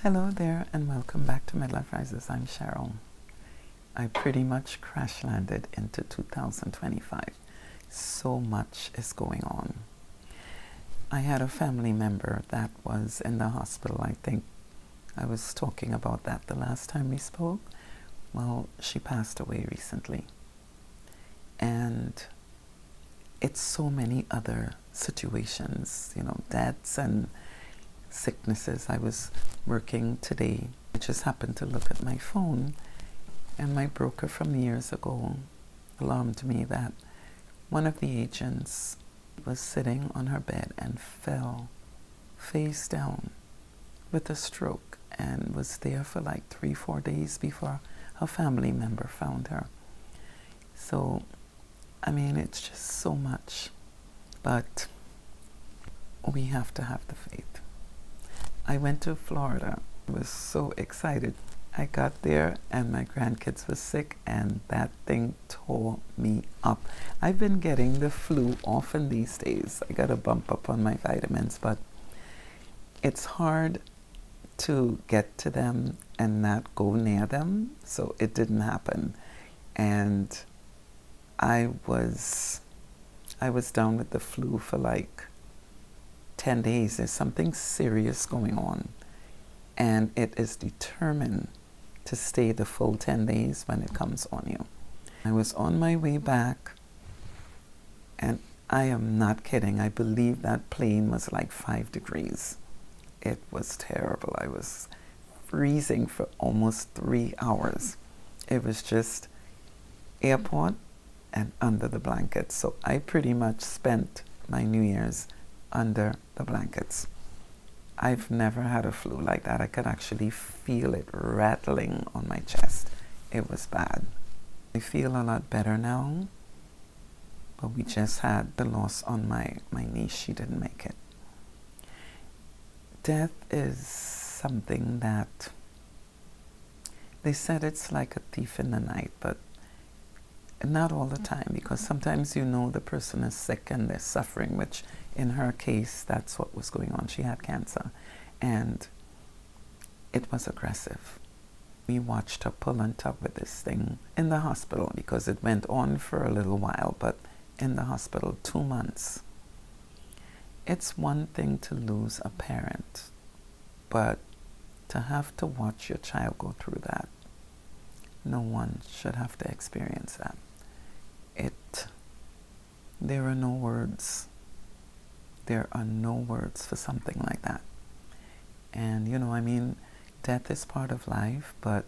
Hello there and welcome back to Midlife Rises. I'm Cheryl. I pretty much crash landed into 2025. So much is going on. I had a family member that was in the hospital. I think I was talking about that the last time we spoke. Well, she passed away recently. And it's so many other situations, deaths and sicknesses. I was working today. I just happened to look at my phone, and my broker from years ago alarmed me that one of the agents was sitting on her bed and fell face down with a stroke and was there for like 3-4 days before her family member found her. So, it's just so much, but we have to have the faith. I went to Florida. I was so excited. I got there and my grandkids were sick and that thing tore me up. I've been getting the flu often these days. I got a bump up on my vitamins, but it's hard to get to them and not go near them, so it didn't happen. And I was down with the flu for like 10 days. There's something serious going on, and it is determined to stay the full 10 days when it comes on you. I was on my way back, and I am not kidding. I believe that plane was like 5 degrees. It was terrible. I was freezing for almost 3 hours. It was just airport and under the blankets. So I pretty much spent my New Year's under the blankets. I've never had a flu like that. I could actually feel it rattling on my chest. It was bad. I feel a lot better now, but we just had the loss on my niece. She didn't make it. Death is something that they said it's like a thief in the night, but not all the time, because sometimes the person is sick and they're suffering, which in her case, that's what was going on. She had cancer, and it was aggressive. We watched her pull and tug with this thing in the hospital because it went on for a little while, but in the hospital, 2 months. It's one thing to lose a parent, but to have to watch your child go through that, no one should have to experience that. There are no words. There are no words for something like that. And, death is part of life, but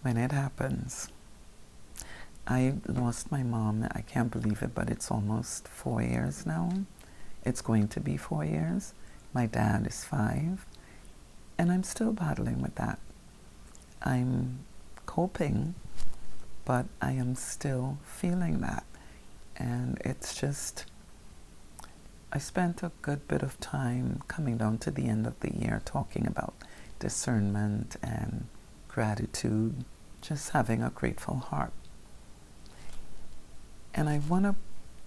when it happens, I lost my mom. I can't believe it, but it's almost 4 years now. It's going to be 4 years. My dad is 5, and I'm still battling with that. I'm coping, but I am still feeling that. And it's just, I spent a good bit of time coming down to the end of the year talking about discernment and gratitude, just having a grateful heart. And I want to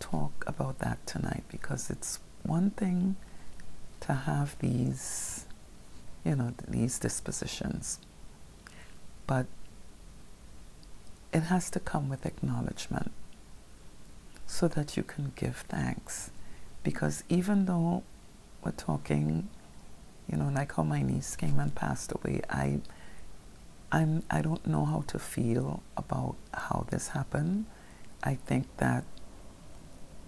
talk about that tonight because it's one thing to have these, these dispositions, but it has to come with acknowledgement so that you can give thanks. Because even though we're talking, like how my niece came and passed away, I don't know how to feel about how this happened. I think that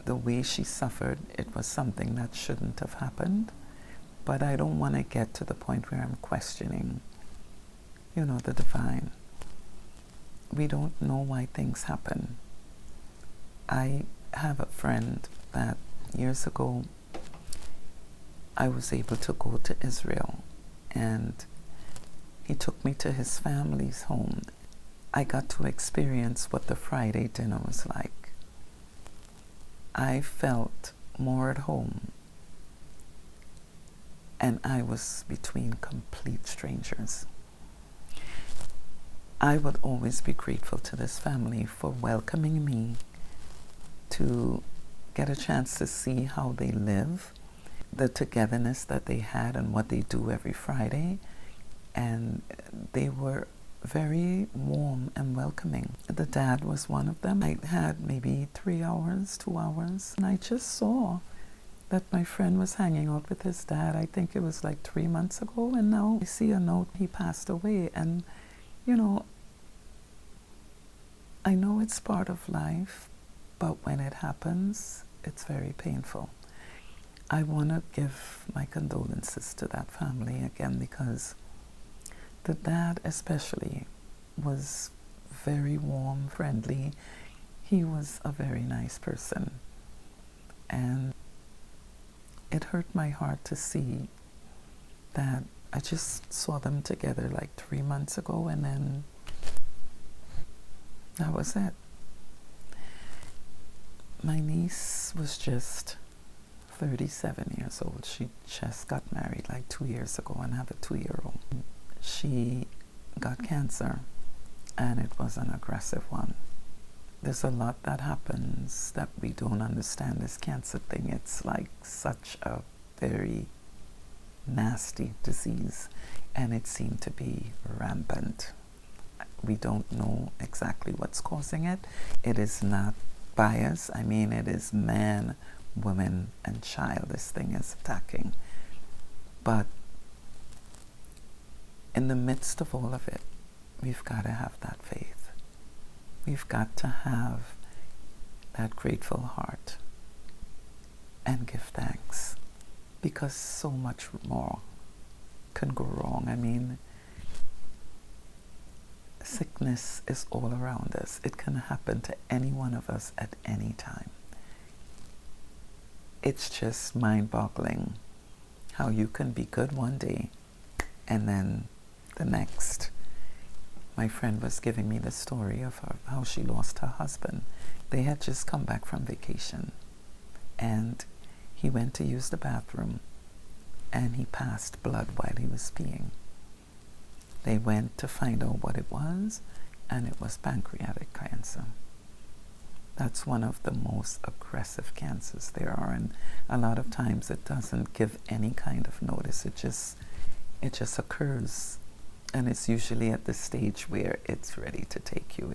the way she suffered, it was something that shouldn't have happened. But I don't want to get to the point where I'm questioning, the divine. We don't know why things happen. I have a friend that years ago I was able to go to Israel, and he took me to his family's home. I got to experience what the Friday dinner was like. I felt more at home, and I was between complete strangers. I would always be grateful to this family for welcoming me to get a chance to see how they live, the togetherness that they had and what they do every Friday. and they were very warm and welcoming. The dad was one of them. I had maybe 3 hours, 2 hours, and I just saw that my friend was hanging out with his dad. I think it was like 3 months ago, and now I see a note, he passed away. And you know, I know it's part of life, but when it happens, it's very painful. I want to give my condolences to that family again, because the dad especially was very warm, friendly. He was a very nice person. And it hurt my heart to see that I just saw them together like 3 months ago, and then that was it. My niece was just 37 years old. She just got married like 2 years ago and have a 2-year-old. She got cancer, and it was an aggressive one. There's a lot that happens that we don't understand. This cancer thing, it's like such a very nasty disease, and it seemed to be rampant. We don't know exactly what's causing it. It is not bias. I mean, it is man, woman, and child this thing is attacking. But in the midst of all of it, we've got to have that faith. We've got to have that grateful heart and give thanks, because so much more can go wrong. I mean, sickness is all around us. It can happen to any one of us at any time. It's just mind-boggling how you can be good one day and then the next. My friend was giving me the story of how she lost her husband. They had just come back from vacation, and he went to use the bathroom, and he passed blood while he was peeing. They went to find out what it was, and it was pancreatic cancer. That's one of the most aggressive cancers there are, and a lot of times it doesn't give any kind of notice. It just occurs, and it's usually at the stage where it's ready to take you.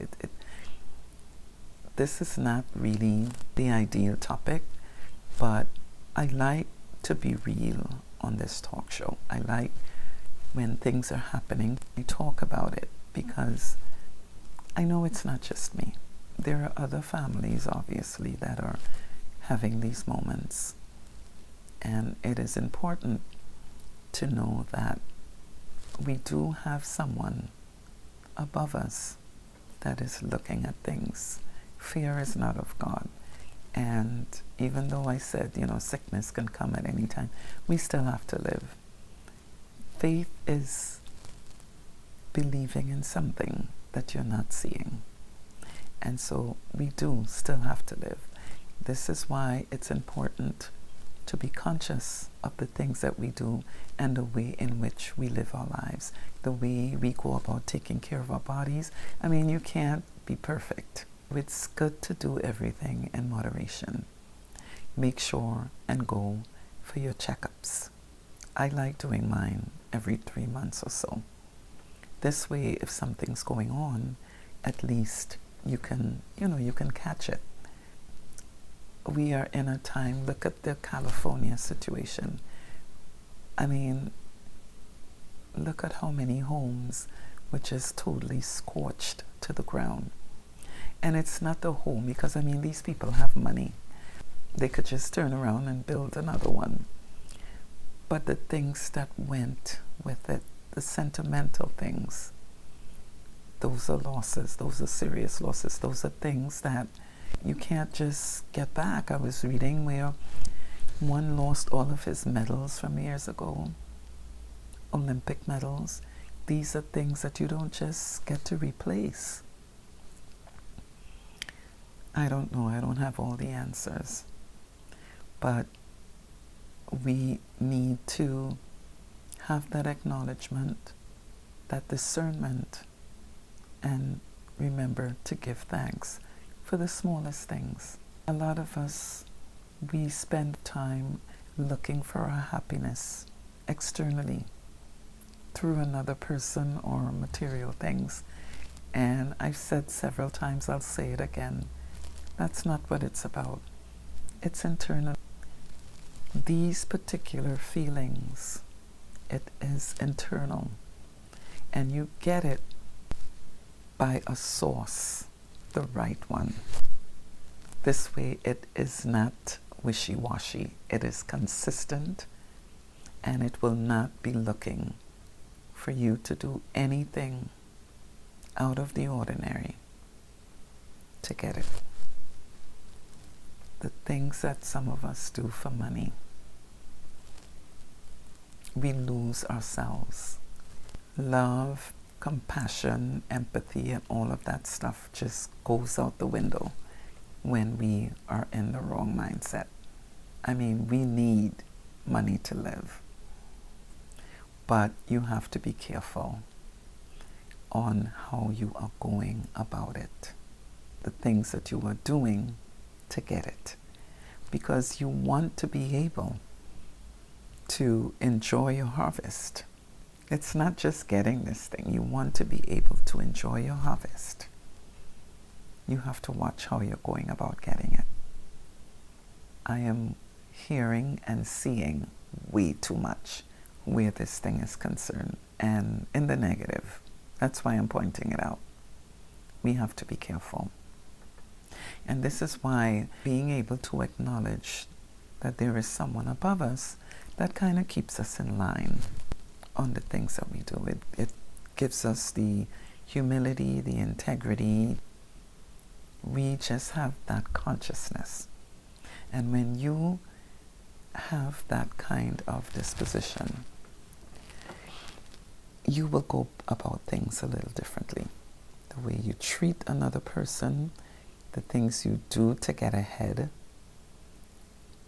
This is not really the ideal topic, but I like to be real on this talk show. I like when things are happening, I talk about it, because I know it's not just me. There are other families, obviously, that are having these moments. And it is important to know that we do have someone above us that is looking at things. Fear is not of God. And even though I said, sickness can come at any time, we still have to live. Faith is believing in something that you're not seeing. And so we do still have to live. This is why it's important to be conscious of the things that we do and the way in which we live our lives, the way we go about taking care of our bodies. I mean, you can't be perfect. It's good to do everything in moderation. Make sure and go for your checkups. I like doing mine every 3 months or so. This way, if something's going on, at least you can catch it. We are in a time, look at the California situation. I mean, look at how many homes were just totally scorched to the ground. And it's not the home, because these people have money. They could just turn around and build another one. But the things that went with it, the sentimental things, those are losses. Those are serious losses. Those are things that you can't just get back. I was reading where one lost all of his medals from years ago, Olympic medals. These are things that you don't just get to replace. I don't know. I don't have all the answers. But we need to have that acknowledgement, that discernment, and remember to give thanks for the smallest things. A lot of us, we spend time looking for our happiness externally, through another person or material things. And I've said several times, I'll say it again, that's not what it's about. It's internal. These particular feelings, it is internal. And you get it by a source, the right one. This way it is not wishy-washy. It is consistent, and it will not be looking for you to do anything out of the ordinary to get it. The things that some of us do for money, we lose ourselves. Love, compassion, empathy, and all of that stuff just goes out the window when we are in the wrong mindset. I mean, we need money to live, but you have to be careful on how you are going about it, the things that you are doing to get it, because you want to be able to enjoy your harvest. It's not just getting this thing. You want to be able to enjoy your harvest. You have to watch how you're going about getting it. I am hearing and seeing way too much where this thing is concerned, and in the negative. That's why I'm pointing it out. We have to be careful. And this is why being able to acknowledge that there is someone above us, that kind of keeps us in line on the things that we do. It gives us the humility, the integrity. We just have that consciousness. And when you have that kind of disposition, you will go about things a little differently. The way you treat another person, the things you do to get ahead,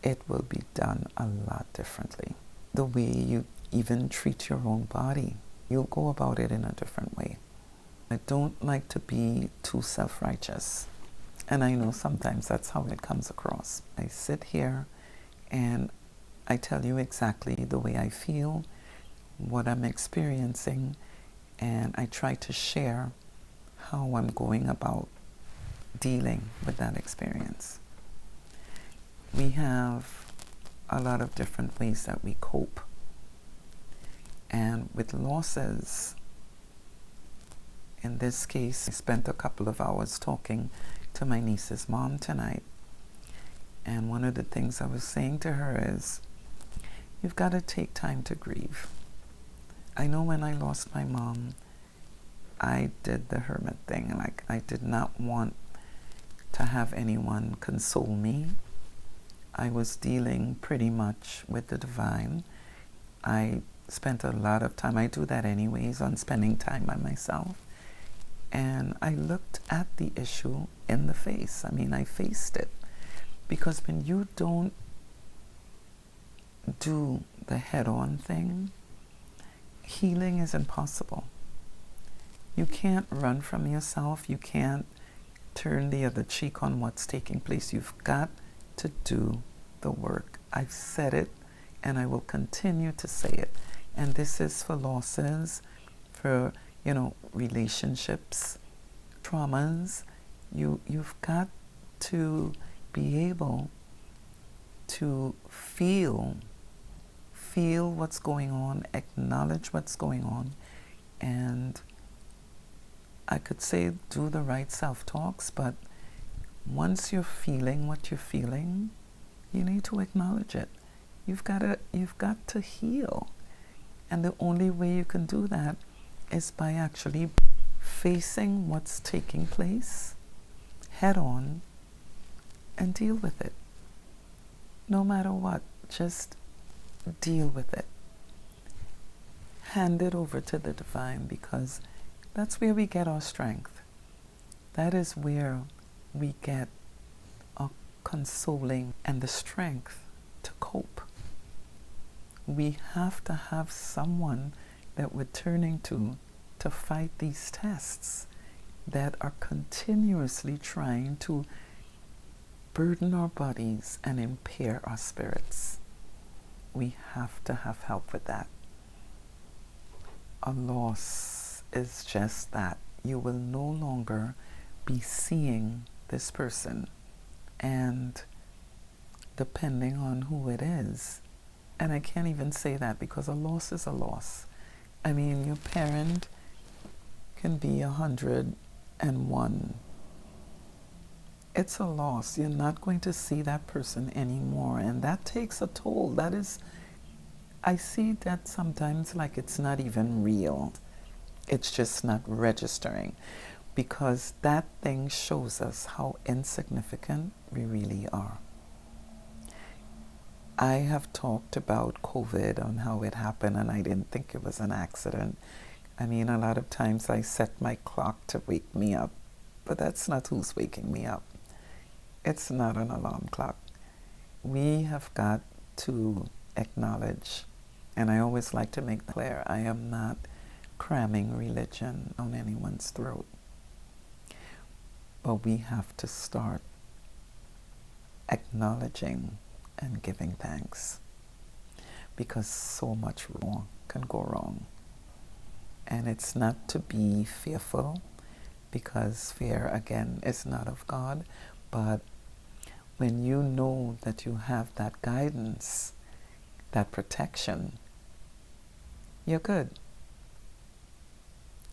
it will be done a lot differently. The way you even treat your own body, you'll go about it in a different way. I don't like to be too self-righteous, and I know sometimes that's how it comes across. I sit here and I tell you exactly the way I feel, what I'm experiencing, and I try to share how I'm going about dealing with that experience. We have a lot of different ways that we cope. And with losses, in this case, I spent a couple of hours talking to my niece's mom tonight. And one of the things I was saying to her is, you've got to take time to grieve. I know when I lost my mom, I did the hermit thing. Like, I did not want to have anyone console me. I was dealing pretty much with the divine. I spent a lot of time, I do that anyways, on spending time by myself. And I looked at the issue in the face. I mean, I faced it. Because when you don't do the head-on thing, healing is impossible. You can't run from yourself. You can't turn the other cheek on what's taking place. You've got to do the work. I've said it, and I will continue to say it. And this is for losses, for, relationships, traumas. You've got to be able to feel what's going on, acknowledge what's going on, and I could say do the right self-talks, but once you're feeling what you're feeling, you need to acknowledge it. You've got to heal. And the only way you can do that is by actually facing what's taking place head on and deal with it. No matter what, just deal with it. Hand it over to the divine, because that's where we get our strength. That is where we get our consoling and the strength to cope. We have to have someone that we're turning to fight these tests that are continuously trying to burden our bodies and impair our spirits. We have to have help with that. a loss is just that. You will no longer be seeing this person, and depending on who it is, and I can't even say that because a loss is a loss. I mean, your parent can be 101. It's a loss. You're not going to see that person anymore, and that takes a toll. That is, I see that sometimes like it's not even real. It's just not registering, because that thing shows us how insignificant we really are. I have talked about COVID and how it happened, and I didn't think it was an accident. I mean, a lot of times I set my clock to wake me up, but that's not who's waking me up. It's not an alarm clock. We have got to acknowledge, and I always like to make clear, I am not cramming religion on anyone's throat. But we have to start acknowledging and giving thanks, because so much wrong can go wrong. And it's not to be fearful, because fear, again, is not of God. But when you know that you have that guidance, that protection, you're good.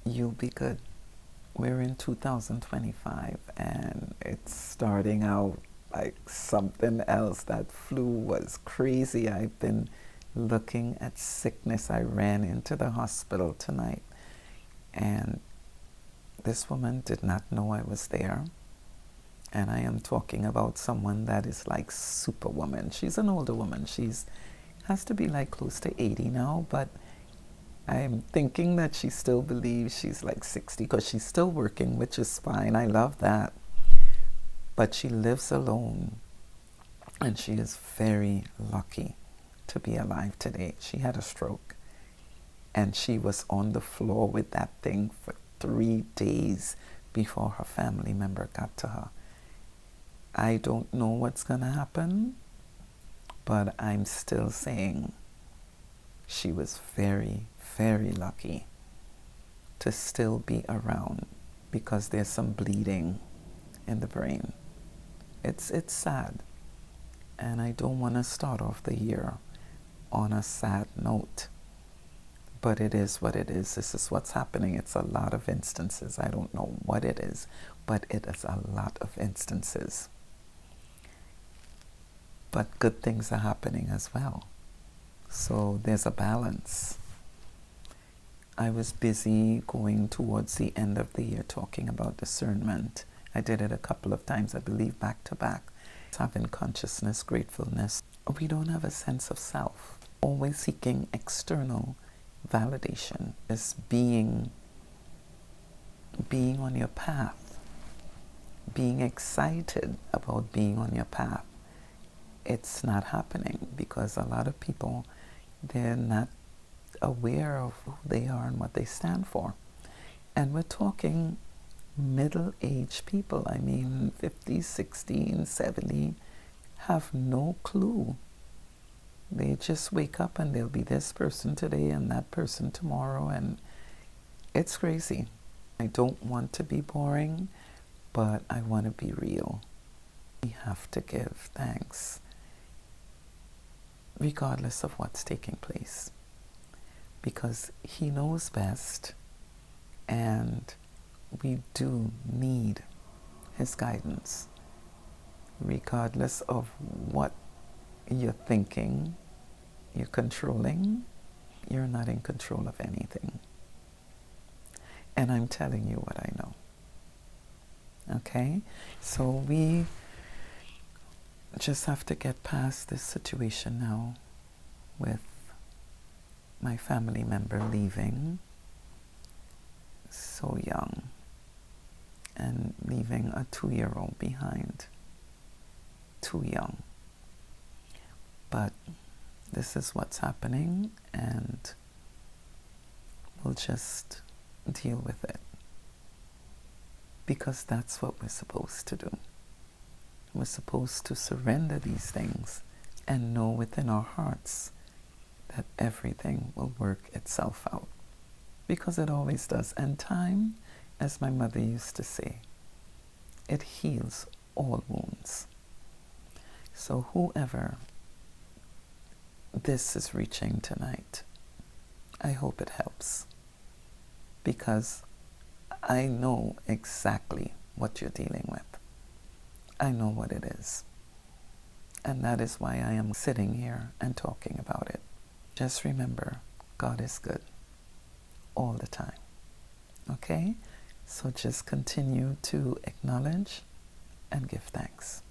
You'll be good. We're in 2025, and it's starting out like something else. That flu was crazy. I've been looking at sickness. I ran into the hospital tonight, and this woman did not know I was there. And I am talking about someone that is like superwoman. She's an older woman. She's has to be like close to 80 now, but I'm thinking that she still believes she's like 60 because she's still working, which is fine. I love that. But she lives alone, and she is very lucky to be alive today. She had a stroke, and she was on the floor with that thing for 3 days before her family member got to her. I don't know what's going to happen, but I'm still saying she was very, very lucky to still be around, because there's some bleeding in the brain. It's sad, and I don't want to start off the year on a sad note, but it is what it is. This is what's happening. It's a lot of instances. I don't know what it is, but it is a lot of instances. But good things are happening as well. So there's a balance. I was busy going towards the end of the year talking about discernment. I did it a couple of times, I believe, back to back. Having consciousness, gratefulness. We don't have a sense of self. Always seeking external validation. Just being on your path. Being excited about being on your path. It's not happening, because a lot of people, they're not aware of who they are and what they stand for. And we're talking middle-aged people. I mean, 50, 60, 70, have no clue. They just wake up and they'll be this person today and that person tomorrow, and it's crazy. I don't want to be boring, but I want to be real. We have to give thanks, regardless of what's taking place, because He knows best, and we do need His guidance. Regardless of what you're thinking, you're controlling, you're not in control of anything. And I'm telling you what I know. Okay? So we just have to get past this situation now with my family member leaving so young and leaving a 2-year-old behind, too young. But this is what's happening, and we'll just deal with it, because that's what we're supposed to do. We're supposed to surrender these things and know within our hearts that everything will work itself out. because it always does. And time, as my mother used to say, it heals all wounds. So whoever this is reaching tonight, I hope it helps, because I know exactly what you're dealing with. I know what it is. And that is why I am sitting here and talking about it. Just remember, God is good all the time. Okay? So just continue to acknowledge and give thanks.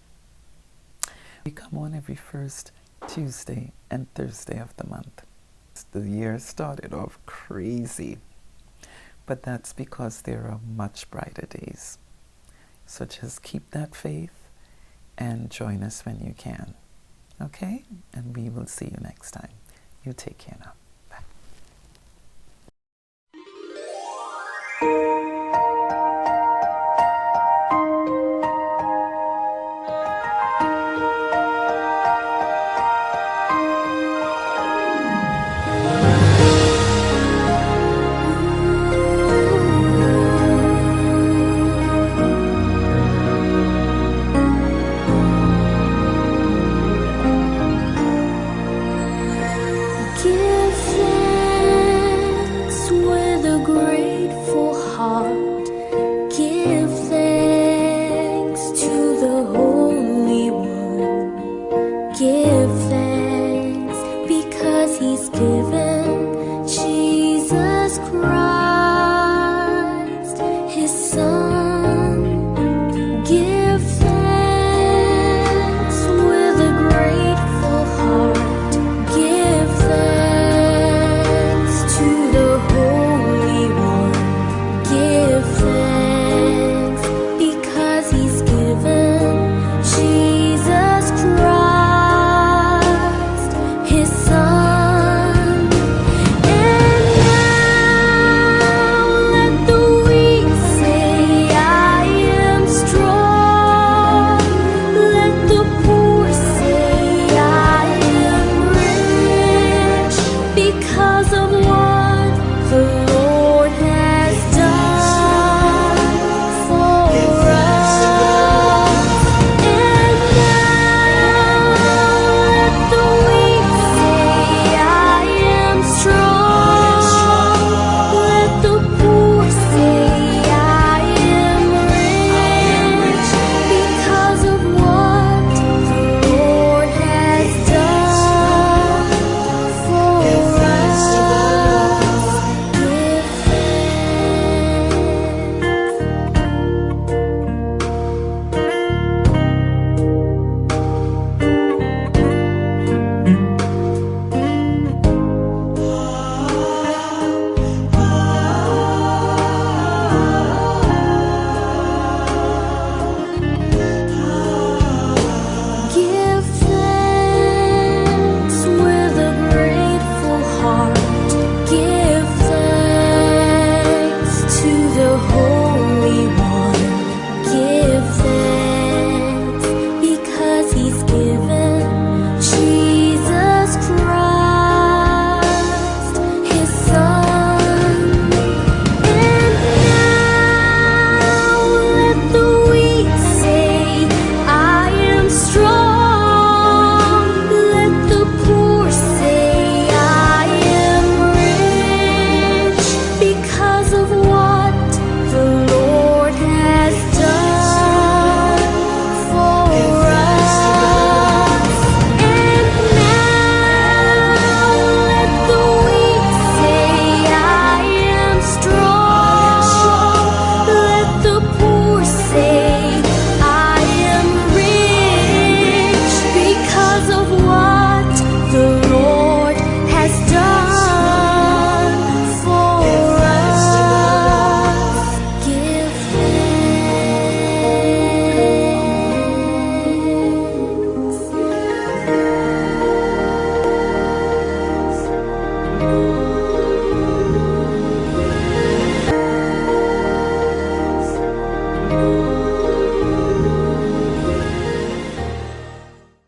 We come on every first Tuesday and Thursday of the month. The year started off crazy, but that's because there are much brighter days. So just keep that faith and join us when you can. Okay? And we will see you next time. You take care now.